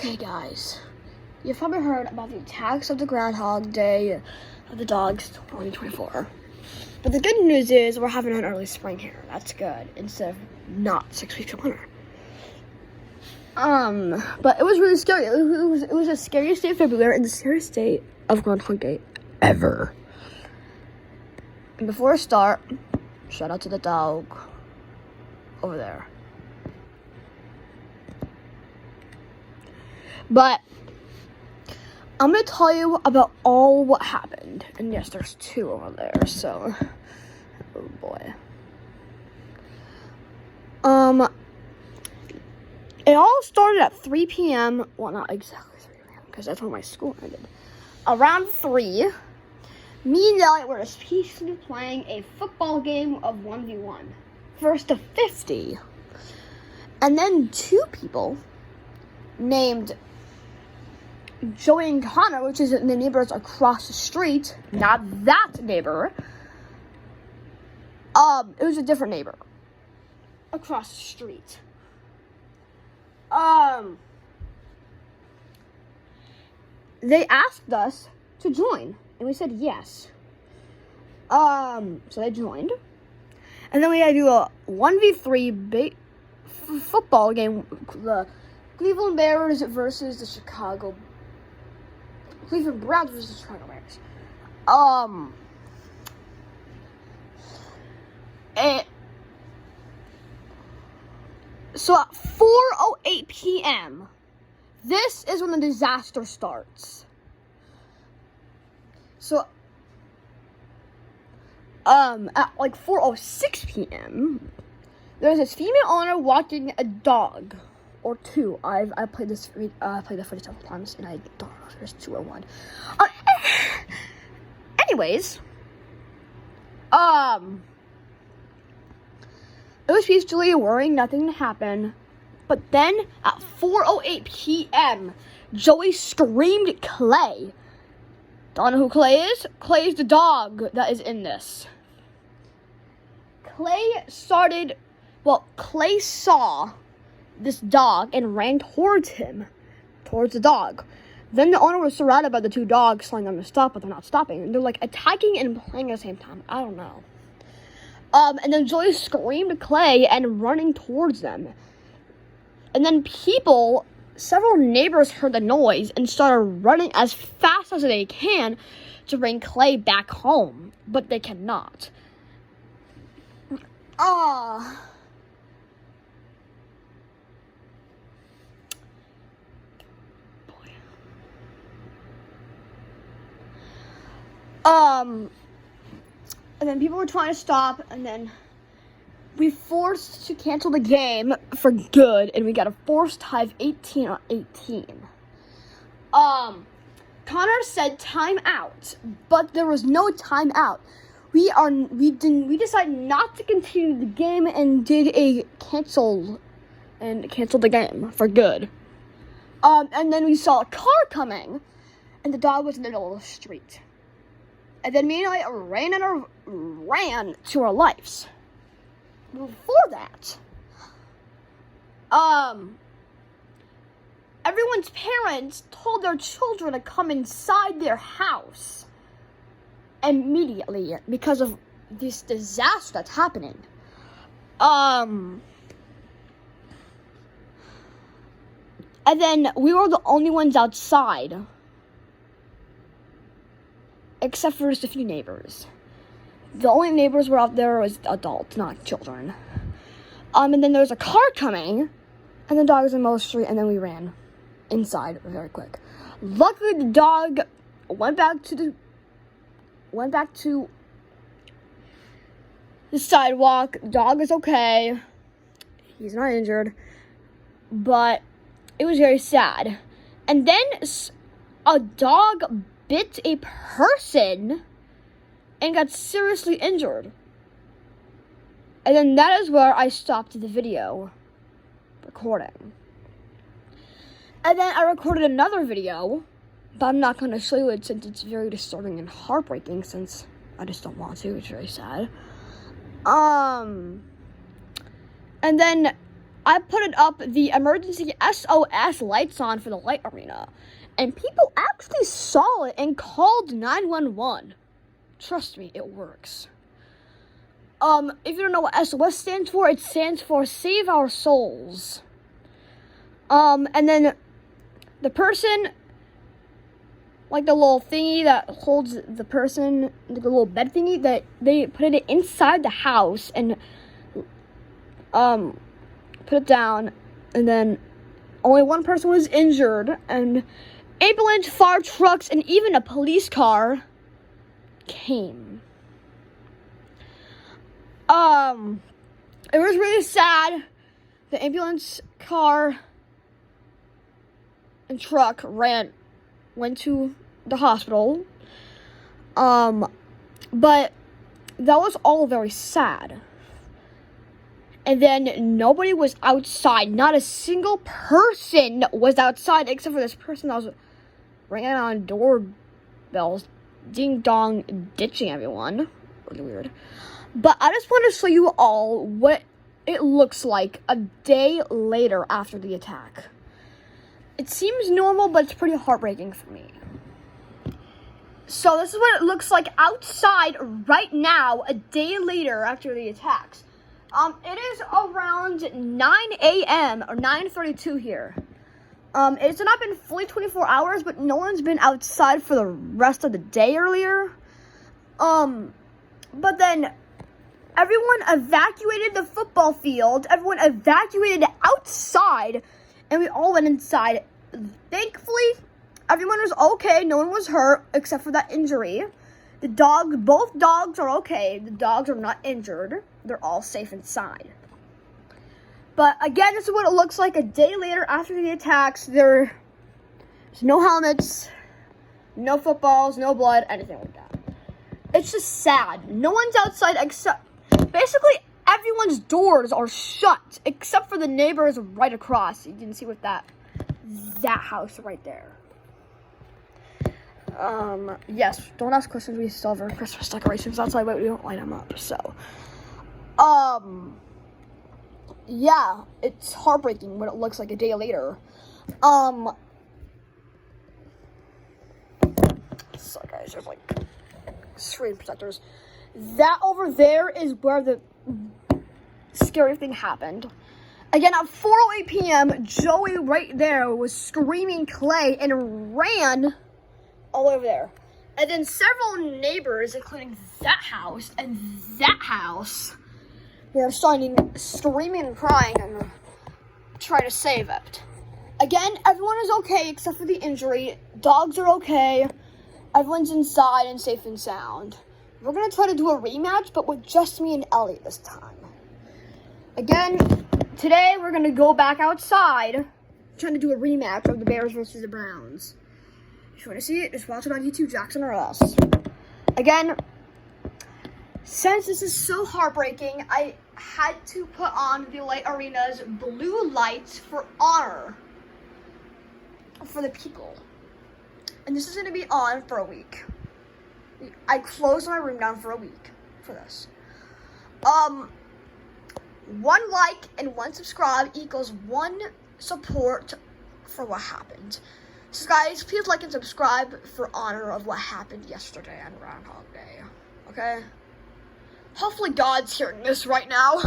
Okay, guys, you've probably heard about the attacks of the Groundhog Day of the dogs 2024. But the good news is we're having an early spring here. That's good, instead of not 6 weeks of winter. But it was really scary. It was the scariest day of February and the scariest day of Groundhog Day ever. And before I start, shout out to the dog over there. But I'm going to tell you about all what happened. And yes, there's two over there, so, oh boy. It all started at 3 p.m. Well, not exactly 3 p.m. because that's when my school ended. Around 3, me and Elliot were just peacefully playing a football game of 1v1. First to 50. And then two people named Joey and Connor, which is the neighbors across the street, not that neighbor. It was a different neighbor across the street. They asked us to join, and we said yes. So they joined, and then we had to do a 1v3 football game. The Cleveland Bears versus the Cleveland Browns versus the Chicago Bears. So at 4:08 p.m., this is when the disaster starts. So, at like 4:06 p.m., there's this female owner walking a dog. Or two. I played the footage several times, and I don't know if there's 2 or 1. Anyways, it was peacefully worrying nothing to happen, but then at 4:08 p.m., Joey screamed Clay. Don't know who Clay is? Clay is the dog that is in this. Clay saw this dog and ran towards the dog. Then the owner was surrounded by the 2 dogs telling them to stop, but they're not stopping. And they're like attacking and playing at the same time. I don't know. And then Joey screamed Clay and running towards them. And then several neighbors heard the noise and started running as fast as they can to bring Clay back home. But they cannot. And then people were trying to stop, and then we forced to cancel the game for good, and we got a forced tie of 18-18. Connor said time out, but there was no time out. We decided not to continue the game and did a canceled the game for good. And then we saw a car coming, and the dog was in the middle of the street. And then me and I ran to our lives. Before that, everyone's parents told their children to come inside their house immediately because of this disaster that's happening. And then we were the only ones outside. Except for just a few neighbors. The only neighbors were out there was adults, not children. And then there was a car coming, and the dog was in the middle of the street, and then we ran inside very quick. Luckily, the dog went back to the sidewalk. The dog is okay. He's not injured. But it was very sad. And then a dog bit a person and got seriously injured. And then that is where I stopped the video recording. And then I recorded another video, but I'm not going to show you it since it's very disturbing and heartbreaking, since I just don't want to. It's very sad. And then I put it up the emergency SOS lights on for the light arena, and people actually saw it and called 911. Trust me, it works. If you don't know what SOS stands for, it stands for Save Our Souls. And then the person, like the little thingy that holds the person, the little bed thingy, that they put it inside the house and put it down, and then only one person was injured, and ambulance, fire trucks, and even a police car came. It was really sad. The ambulance car and truck went to the hospital. But that was all very sad. And then nobody was outside. Not a single person was outside except for this person that was ringing on doorbells, ding dong, ditching everyone. Really weird. But I just want to show you all what it looks like a day later after the attack. It seems normal, but it's pretty heartbreaking for me. So this is what it looks like outside right now, a day later after the attacks. It is around 9 a.m. or 9:32 here. It's not been fully 24 hours, but no one's been outside for the rest of the day earlier. But then everyone evacuated the football field. Everyone evacuated outside, and we all went inside. Thankfully, everyone was okay. No one was hurt except for that injury. Both dogs are okay. The dogs are not injured. They're all safe inside. But again, this is what it looks like a day later after the attacks. There's no helmets, no footballs, no blood, anything like that. It's just sad. No one's outside except, basically everyone's doors are shut except for the neighbors right across. You can see with that house right there. Yes, don't ask questions. We still have our Christmas decorations outside, but we don't light them up, so. Yeah, it's heartbreaking what it looks like a day later. So guys, there's like screen protectors. That over there is where the scary thing happened. Again, at 4:08 p.m., Joey right there was screaming Clay and ran all over there. And then several neighbors, including that house and that house, were screaming and crying and trying to save it. Again, everyone is okay except for the injury. Dogs are okay. Everyone's inside and safe and sound. We're going to try to do a rematch, but with just me and Ellie this time. Again, today we're going to go back outside, trying to do a rematch of the Bears versus the Browns. If you want to see it, just watch it on YouTube, Jackson or us. Again, since this is so heartbreaking, I had to put on the Light Arena's blue lights for honor for the people. And this is going to be on for a week. I closed my room down for a week for this. 1 like and 1 subscribe equals 1 support for what happened. So guys, please like and subscribe for honor of what happened yesterday on Groundhog Day. Okay? Hopefully God's hearing this right now.